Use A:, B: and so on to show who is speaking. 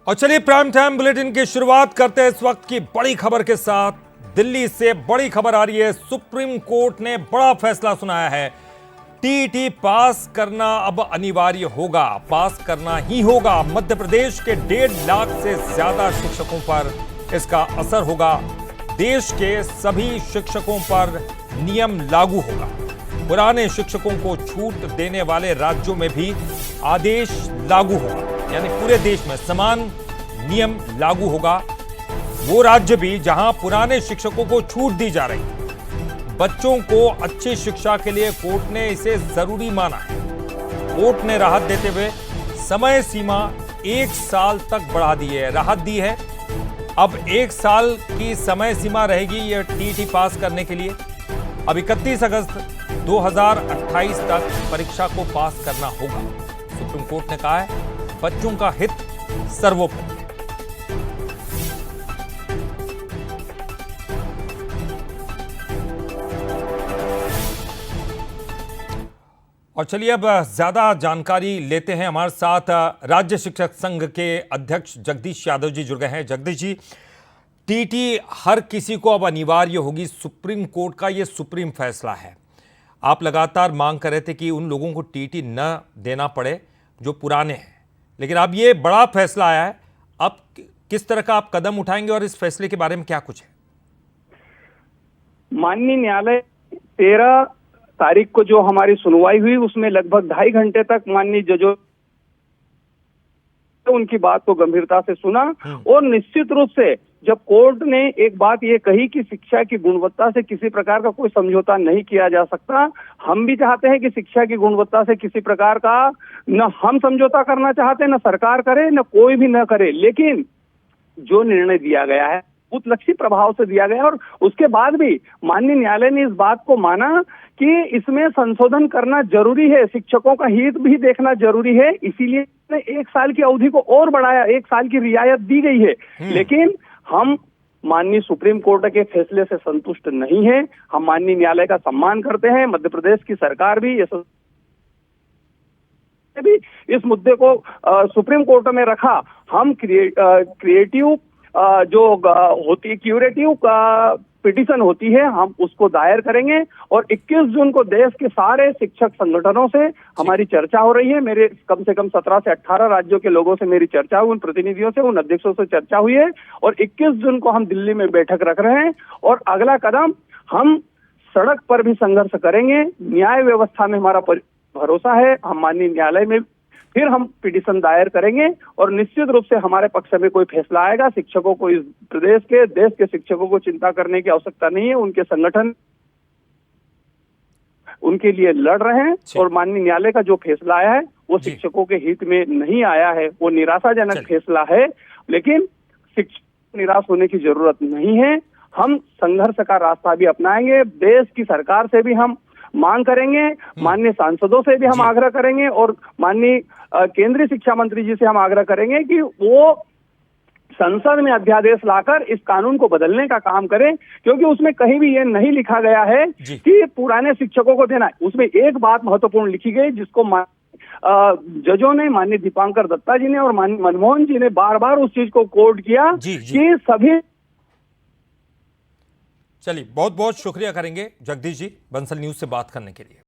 A: और चलिए prime time bulletin की शुरुआत करते हैं इस वक्त की बड़ी खबर के साथ। दिल्ली से बड़ी खबर आ रही है। सुप्रीम कोर्ट ने बड़ा फैसला सुनाया है। टीईटी पास करना अब अनिवार्य होगा, पास करना ही होगा। मध्य प्रदेश के 1.5 लाख से ज्यादा शिक्षकों पर इसका असर होगा। देश के सभी शिक्षकों पर नियम लागू होगा। पुराने शिक्षकों को छूट देने वाले राज्यों में भी आदेश लागू होगा, यानी पूरे देश में समान नियम लागू होगा। वो राज्य भी जहां पुराने शिक्षकों को छूट दी जा रही है। बच्चों को अच्छी शिक्षा के लिए कोर्ट ने इसे जरूरी माना है। कोर्ट ने राहत देते हुए समय सीमा 1 साल तक बढ़ा दी है, राहत दी है। अब 1 साल की समय सीमा रहेगी यह टीईटी पास करने के लिए। अब 31 अगस्त 2028 तक परीक्षा को पास करना होगा। सुप्रीम कोर्ट ने कहा है बच्चों का हित सर्वोपरि। और चलिए अब ज्यादा जानकारी लेते हैं। हमारे साथ राज्य शिक्षक संघ के अध्यक्ष जगदीश यादव जी जुड़ गए हैं। जगदीश जी, टीईटी हर किसी को अब अनिवार्य होगी। सुप्रीम कोर्ट का ये सुप्रीम फैसला है। आप लगातार मांग कर रहे थे कि उन लोगों को टीईटी न देना पड़े जो पुराने हैं, लेकिन अब ये बड़ा फैसला आया है। अब किस तरह का आप कदम उठाएंगे और इस फैसले के बारे में क्या कुछ है?
B: माननीय न्यायालय 13 तारीख को जो हमारी सुनवाई हुई उसमें लगभग 2.5 घंटे तक माननीय जजों उनकी बात को गंभीरता से सुना और निश्चित रूप से जब कोर्ट ने एक बात ये कही कि शिक्षा की गुणवत्ता से किसी प्रकार का कोई समझौता नहीं किया जा सकता। हम भी चाहते हैं कि शिक्षा की गुणवत्ता से किसी प्रकार का न हम समझौता करना चाहते, न सरकार करे, न कोई भी न करे, लेकिन जो निर्णय दिया गया है उतलक्षी प्रभाव से दिया गया और उसके बाद भी माननीय न्यायालय ने इस बात को माना कि इसमें संशोधन करना जरूरी है, शिक्षकों का हित भी देखना जरूरी है। इसीलिए 1 साल की अवधि को और बढ़ाया, 1 साल की रियायत दी गई है। लेकिन हम माननीय सुप्रीम कोर्ट के फैसले से संतुष्ट नहीं है। हम माननीय न्यायालय का सम्मान करते हैं। मध्य प्रदेश की सरकार भी इस मुद्दे को सुप्रीम कोर्ट में रखा। हम क्रिएटिव जो होती है, क्यूरेटिव का पिटीशन होती है, हम उसको दायर करेंगे और 21 जून को देश के सारे शिक्षक संगठनों से हमारी चर्चा हो रही है। मेरे कम से कम 17 से 18 राज्यों के लोगों से मेरी चर्चा हुई, उन प्रतिनिधियों से, उन अध्यक्षों से चर्चा हुई है और 21 जून को हम दिल्ली में बैठक रख रहे हैं और अगला कदम हम सड़क पर भी संघर्ष करेंगे। न्याय व्यवस्था में हमारा भरोसा है। हम माननीय न्यायालय में फिर हम पिटीशन दायर करेंगे और निश्चित रूप से हमारे पक्ष में कोई फैसला आएगा। शिक्षकों को, इस प्रदेश के, देश के शिक्षकों को चिंता करने की आवश्यकता नहीं है। उनके संगठन उनके लिए लड़ रहे हैं और माननीय न्यायालय का जो फैसला आया है वो शिक्षकों के हित में नहीं आया है। वो निराशाजनक फैसला है, लेकिन शिक्षक निराश होने की जरूरत नहीं है। हम संघर्ष का रास्ता भी अपनाएंगे। देश की सरकार से भी हम मांग करेंगे, माननीय सांसदों से भी हम आग्रह करेंगे और माननीय केंद्रीय शिक्षा मंत्री जी से हम आग्रह करेंगे कि वो संसद में अध्यादेश लाकर इस कानून को बदलने का काम करें, क्योंकि उसमें कहीं भी ये नहीं लिखा गया है कि पुराने शिक्षकों को देना। उसमें एक बात महत्वपूर्ण लिखी गई जिसको जजों ने, माननीय दीपांकर दत्ता जी ने और माननीय मनमोहन जी ने बार बार उस चीज को कोट किया कि सभी।
A: चलिए, बहुत बहुत शुक्रिया करेंगे जगदीश जी बंसल न्यूज से बात करने के लिए।